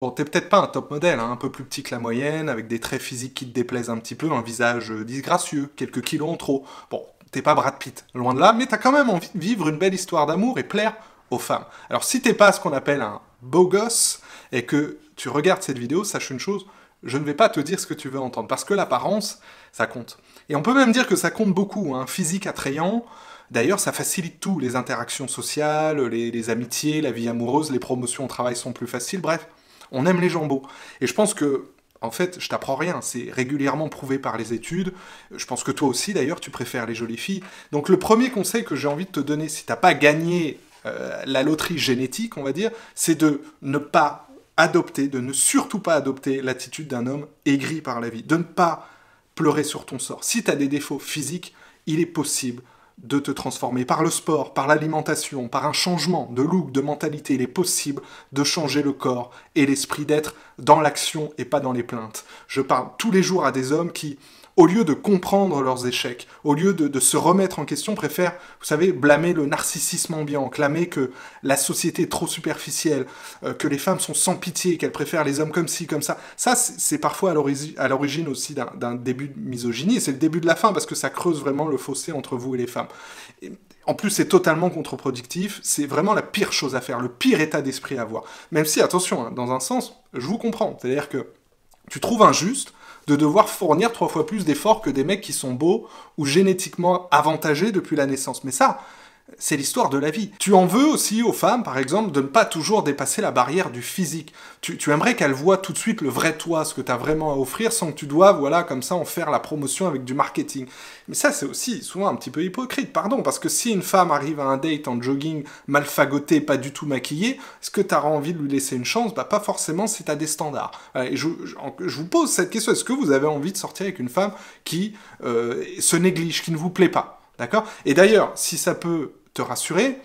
Bon, t'es peut-être pas un top modèle, hein, un peu plus petit que la moyenne, avec des traits physiques qui te déplaisent un petit peu, un visage disgracieux, quelques kilos en trop. Bon, t'es pas Brad Pitt, loin de là, mais t'as quand même envie de vivre une belle histoire d'amour et plaire aux femmes. Alors si t'es pas ce qu'on appelle un beau gosse, et que tu regardes cette vidéo, sache une chose, je ne vais pas te dire ce que tu veux entendre, parce que l'apparence, ça compte. Et on peut même dire que ça compte beaucoup, hein, physique attrayant. D'ailleurs, ça facilite tout, les interactions sociales, les amitiés, la vie amoureuse, les promotions au travail sont plus faciles, bref. On aime les gens beaux. Et je pense que, en fait, je t'apprends rien, c'est régulièrement prouvé par les études. Je pense que toi aussi, d'ailleurs, tu préfères les jolies filles. Donc le premier conseil que j'ai envie de te donner, si t'as pas gagné la loterie génétique, on va dire, c'est de ne pas adopter, de ne surtout pas adopter l'attitude d'un homme aigri par la vie, de ne pas pleurer sur ton sort. Si tu as des défauts physiques, il est possible de te transformer par le sport, par l'alimentation, par un changement de look, de mentalité. Il est possible de changer le corps et l'esprit, d'être dans l'action et pas dans les plaintes. Je parle tous les jours à des hommes qui, au lieu de comprendre leurs échecs, au lieu de se remettre en question, préfèrent, vous savez, blâmer le narcissisme ambiant, clamer que la société est trop superficielle, que les femmes sont sans pitié, qu'elles préfèrent les hommes comme ci, comme ça. Ça, c'est parfois à l'origine aussi d'un début de misogynie, et c'est le début de la fin, parce que ça creuse vraiment le fossé entre vous et les femmes. Et en plus, c'est totalement contre-productif, c'est vraiment la pire chose à faire, le pire état d'esprit à avoir. Même si, attention, hein, dans un sens, je vous comprends, c'est-à-dire que tu trouves injuste de devoir fournir 3 fois plus d'efforts que des mecs qui sont beaux ou génétiquement avantagés depuis la naissance. Mais ça, c'est l'histoire de la vie. Tu en veux aussi aux femmes, par exemple, de ne pas toujours dépasser la barrière du physique. Tu aimerais qu'elles voient tout de suite le vrai toi, ce que tu as vraiment à offrir, sans que tu doives, voilà, comme ça, en faire la promotion avec du marketing. Mais ça, c'est aussi souvent un petit peu hypocrite, pardon, parce que si une femme arrive à un date en jogging, mal fagotée, pas du tout maquillée, est-ce que tu auras envie de lui laisser une chance? Bah, pas forcément si tu as des standards. Et je vous pose cette question, est-ce que vous avez envie de sortir avec une femme qui se néglige, qui ne vous plaît pas? D'accord? Et d'ailleurs, si ça peut te rassurer,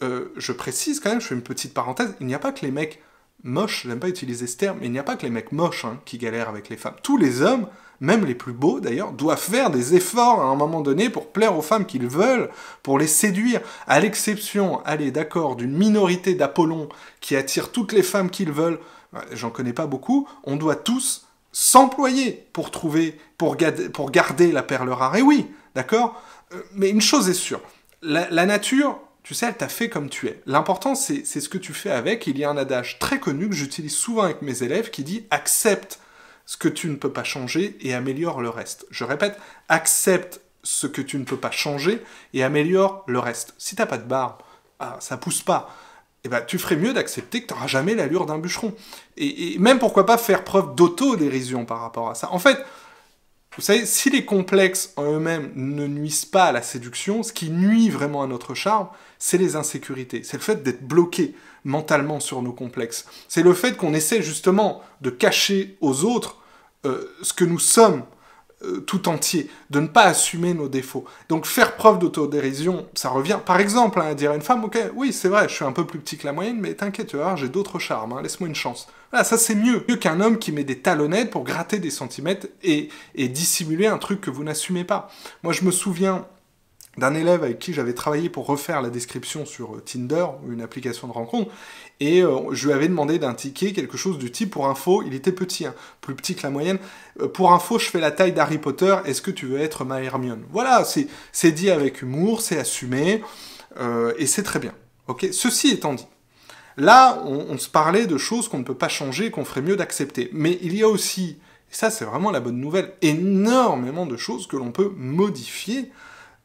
je précise quand même, je fais une petite parenthèse, il n'y a pas que les mecs moches, j'aime pas utiliser ce terme, mais il n'y a pas que les mecs moches qui galèrent avec les femmes. Tous les hommes, même les plus beaux d'ailleurs, doivent faire des efforts à un moment donné pour plaire aux femmes qu'ils veulent, pour les séduire, à l'exception, allez d'accord, d'une minorité d'Apollon qui attire toutes les femmes qu'ils veulent, j'en connais pas beaucoup, on doit tous s'employer pour trouver, pour garder la perle rare. Et oui, d'accord, mais une chose est sûre, la nature, tu sais, elle t'a fait comme tu es. L'important, c'est ce que tu fais avec. Il y a un adage très connu que j'utilise souvent avec mes élèves qui dit « accepte ce que tu ne peux pas changer et améliore le reste ». Je répète, accepte ce que tu ne peux pas changer et améliore le reste. Si t'as pas de barbe, ça pousse pas. Eh ben, tu ferais mieux d'accepter que tu n'auras jamais l'allure d'un bûcheron. Et même, pourquoi pas, faire preuve d'autodérision par rapport à ça. En fait, vous savez, si les complexes en eux-mêmes ne nuisent pas à la séduction, ce qui nuit vraiment à notre charme, c'est les insécurités. C'est le fait d'être bloqué mentalement sur nos complexes. C'est le fait qu'on essaie justement de cacher aux autres ce que nous sommes tout entier, de ne pas assumer nos défauts. Donc faire preuve d'autodérision, ça revient, par exemple, à dire à une femme, ok, oui, c'est vrai, je suis un peu plus petit que la moyenne, mais t'inquiète, tu vas voir, j'ai d'autres charmes, hein, laisse-moi une chance. Voilà, ça c'est mieux qu'un homme qui met des talonnettes pour gratter des centimètres et dissimuler un truc que vous n'assumez pas. Moi, je me souviens d'un élève avec qui j'avais travaillé pour refaire la description sur Tinder, une application de rencontre, et je lui avais demandé d'indiquer quelque chose du type, pour info, il était petit, hein, plus petit que la moyenne, pour info, je fais la taille d'Harry Potter, est-ce que tu veux être ma Hermione? Voilà, c'est dit avec humour, c'est assumé, et c'est très bien. Okay, ceci étant dit, là, on se parlait de choses qu'on ne peut pas changer, qu'on ferait mieux d'accepter, mais il y a aussi, et ça c'est vraiment la bonne nouvelle, énormément de choses que l'on peut modifier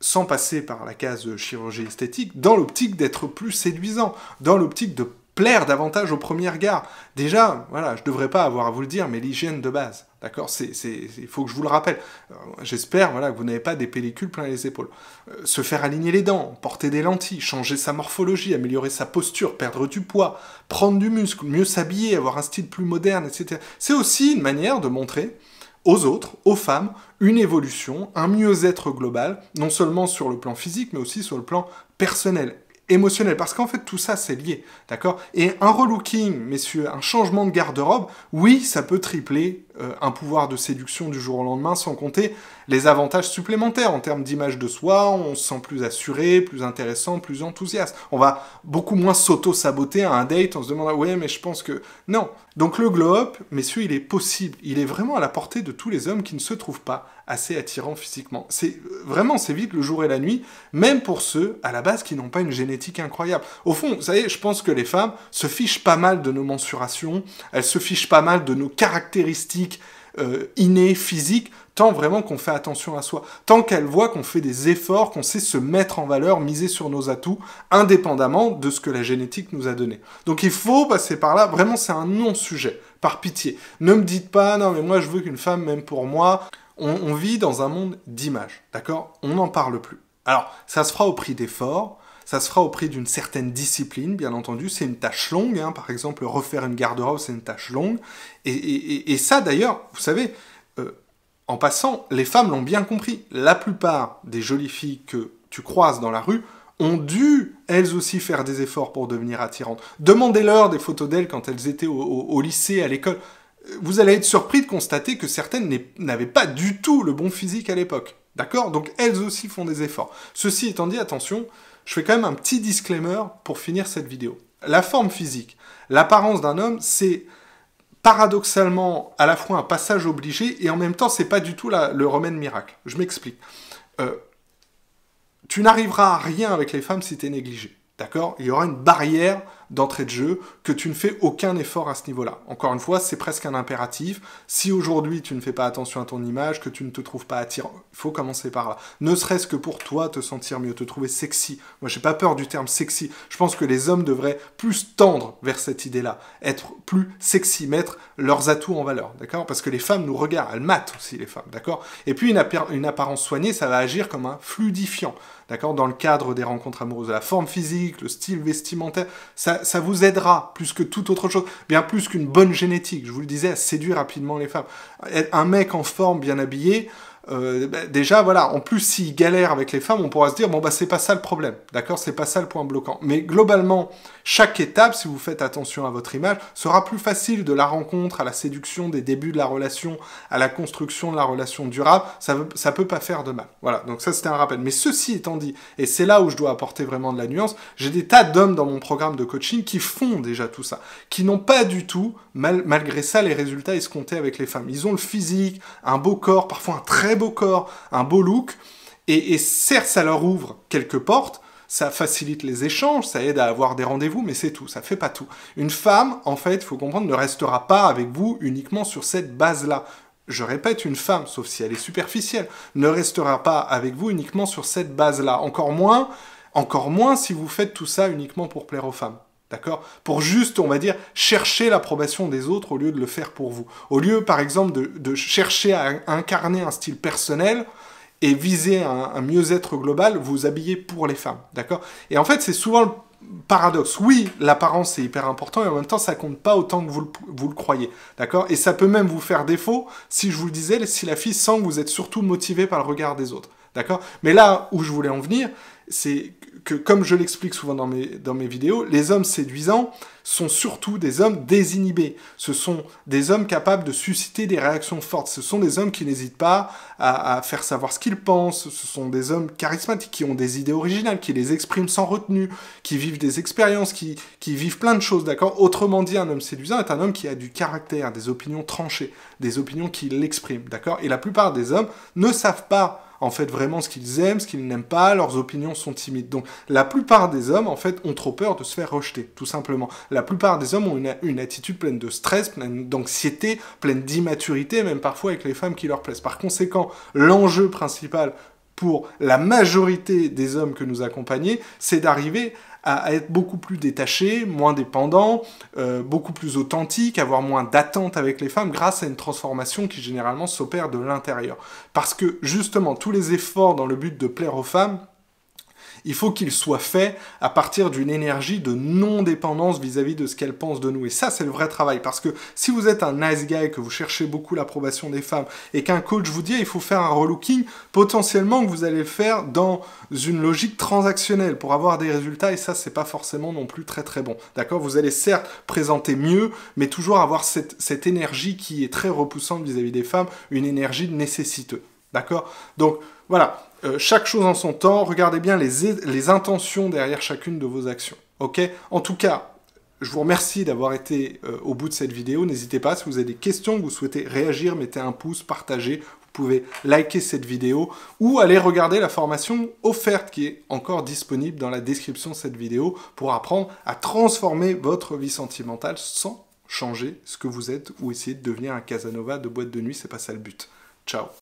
sans passer par la case chirurgie esthétique, dans l'optique d'être plus séduisant, dans l'optique de plaire davantage au premier regard. Déjà, voilà, je devrais pas avoir à vous le dire, mais l'hygiène de base, d'accord, il faut que je vous le rappelle. J'espère, voilà, que vous n'avez pas des pellicules plein les épaules. Se faire aligner les dents, porter des lentilles, changer sa morphologie, améliorer sa posture, perdre du poids, prendre du muscle, mieux s'habiller, avoir un style plus moderne, etc. C'est aussi une manière de montrer aux autres, aux femmes, une évolution, un mieux-être global, non seulement sur le plan physique, mais aussi sur le plan personnel, émotionnel, parce qu'en fait tout ça c'est lié, d'accord? Et un relooking, messieurs, un changement de garde-robe, oui, ça peut tripler un pouvoir de séduction du jour au lendemain, sans compter les avantages supplémentaires en termes d'image de soi, on se sent plus assuré, plus intéressant, plus enthousiaste. On va beaucoup moins s'auto-saboter à un date en se demandant « ouais, mais je pense que... » Non. Donc le glow-up, messieurs, il est possible. Il est vraiment à la portée de tous les hommes qui ne se trouvent pas assez attirants physiquement. C'est vite le jour et la nuit, même pour ceux, à la base, qui n'ont pas une génétique incroyable. Au fond, vous savez, je pense que les femmes se fichent pas mal de nos mensurations, elles se fichent pas mal de nos caractéristiques innées, physiques, tant vraiment qu'on fait attention à soi, tant qu'elles voient qu'on fait des efforts, qu'on sait se mettre en valeur, miser sur nos atouts, indépendamment de ce que la génétique nous a donné. Donc il faut passer par là, vraiment c'est un non-sujet, par pitié. Ne me dites pas, non mais moi je veux qu'une femme m'aime pour moi. On vit dans un monde d'images, d'accord? On n'en parle plus. Alors, ça se fera au prix d'efforts, ça se fera au prix d'une certaine discipline, bien entendu. C'est une tâche longue, hein. Par exemple, refaire une garde-robe, c'est une tâche longue. Et ça, d'ailleurs, vous savez, en passant, les femmes l'ont bien compris. La plupart des jolies filles que tu croises dans la rue ont dû, elles aussi, faire des efforts pour devenir attirantes. Demandez-leur des photos d'elles quand elles étaient au lycée, à l'école. Vous allez être surpris de constater que certaines n'avaient pas du tout le bon physique à l'époque. D'accord? Donc elles aussi font des efforts. Ceci étant dit, attention, je fais quand même un petit disclaimer pour finir cette vidéo. La forme physique, l'apparence d'un homme, c'est paradoxalement à la fois un passage obligé et en même temps, c'est pas du tout le remède miracle. Je m'explique. Tu n'arriveras à rien avec les femmes si tu es négligé. D'accord? Il y aura une barrière d'entrée de jeu, que tu ne fais aucun effort à ce niveau-là. Encore une fois, c'est presque un impératif. Si aujourd'hui tu ne fais pas attention à ton image, que tu ne te trouves pas attirant, il faut commencer par là. Ne serait-ce que pour toi te sentir mieux, te trouver sexy. Moi, j'ai pas peur du terme sexy. Je pense que les hommes devraient plus tendre vers cette idée-là. Être plus sexy, mettre leurs atouts en valeur. D'accord? Parce que les femmes nous regardent, elles matent aussi les femmes. D'accord? Et puis une apparence soignée, ça va agir comme un fluidifiant. D'accord? Dans le cadre des rencontres amoureuses, la forme physique, le style vestimentaire, ça vous aidera plus que toute autre chose, bien plus qu'une bonne génétique, je vous le disais, à séduire rapidement les femmes. Un mec en forme, bien habillé, déjà, voilà, en plus, s'il galère avec les femmes, on pourra se dire, bon, bah, c'est pas ça le problème, d'accord? C'est pas ça le point bloquant. Mais globalement, chaque étape, si vous faites attention à votre image, sera plus facile de la rencontre à la séduction, des débuts de la relation, à la construction de la relation durable. Ça peut pas faire de mal. Voilà, donc ça, c'était un rappel. Mais ceci étant dit, et c'est là où je dois apporter vraiment de la nuance, j'ai des tas d'hommes dans mon programme de coaching qui font déjà tout ça, qui n'ont pas du tout, malgré ça, les résultats escomptés avec les femmes. Ils ont le physique, un beau corps, parfois un très beau corps, un beau look, et certes, ça leur ouvre quelques portes, ça facilite les échanges, ça aide à avoir des rendez-vous, mais c'est tout, ça fait pas tout. Une femme, en fait, il faut comprendre, ne restera pas avec vous uniquement sur cette base-là. Je répète, une femme, sauf si elle est superficielle, ne restera pas avec vous uniquement sur cette base-là. Encore moins si vous faites tout ça uniquement pour plaire aux femmes. D'accord? Pour juste, on va dire, chercher l'approbation des autres au lieu de le faire pour vous. Au lieu, par exemple, de chercher à incarner un style personnel et viser un mieux-être global, vous habillez pour les femmes. D'accord? Et en fait, c'est souvent le paradoxe. Oui, l'apparence, c'est hyper important, et en même temps, ça compte pas autant que vous le croyez. D'accord? Et ça peut même vous faire défaut, si je vous le disais, si la fille sent que vous êtes surtout motivé par le regard des autres. D'accord? Mais là où je voulais en venir, c'est que, comme je l'explique souvent dans mes vidéos, les hommes séduisants sont surtout des hommes désinhibés. Ce sont des hommes capables de susciter des réactions fortes. Ce sont des hommes qui n'hésitent pas à faire savoir ce qu'ils pensent. Ce sont des hommes charismatiques qui ont des idées originales, qui les expriment sans retenue, qui vivent des expériences, qui vivent plein de choses, d'accord? Autrement dit, un homme séduisant est un homme qui a du caractère, des opinions tranchées, des opinions qui l'expriment, d'accord? Et la plupart des hommes ne savent pas en fait vraiment ce qu'ils aiment, ce qu'ils n'aiment pas, leurs opinions sont timides. Donc la plupart des hommes, en fait, ont trop peur de se faire rejeter, tout simplement. La plupart des hommes ont une attitude pleine de stress, pleine d'anxiété, pleine d'immaturité, même parfois avec les femmes qui leur plaisent. Par conséquent, l'enjeu principal pour la majorité des hommes que nous accompagnons, c'est d'arriver à être beaucoup plus détaché, moins dépendant, beaucoup plus authentique, avoir moins d'attente avec les femmes grâce à une transformation qui généralement s'opère de l'intérieur. Parce que justement, tous les efforts dans le but de plaire aux femmes, il faut qu'il soit fait à partir d'une énergie de non-dépendance vis-à-vis de ce qu'elles pensent de nous. Et ça, c'est le vrai travail. Parce que si vous êtes un nice guy, que vous cherchez beaucoup l'approbation des femmes, et qu'un coach vous dit il faut faire un relooking, potentiellement que vous allez le faire dans une logique transactionnelle pour avoir des résultats, et ça, c'est pas forcément non plus très très bon. D'accord? Vous allez certes présenter mieux, mais toujours avoir cette énergie qui est très repoussante vis-à-vis des femmes, une énergie de nécessiteux. D'accord? Donc, voilà. Chaque chose en son temps, regardez bien les intentions derrière chacune de vos actions. Ok? En tout cas, je vous remercie d'avoir été au bout de cette vidéo. N'hésitez pas, si vous avez des questions, que vous souhaitez réagir, mettez un pouce, partagez. Vous pouvez liker cette vidéo ou aller regarder la formation offerte qui est encore disponible dans la description de cette vidéo pour apprendre à transformer votre vie sentimentale sans changer ce que vous êtes ou essayer de devenir un Casanova de boîte de nuit. C'est pas ça le but. Ciao.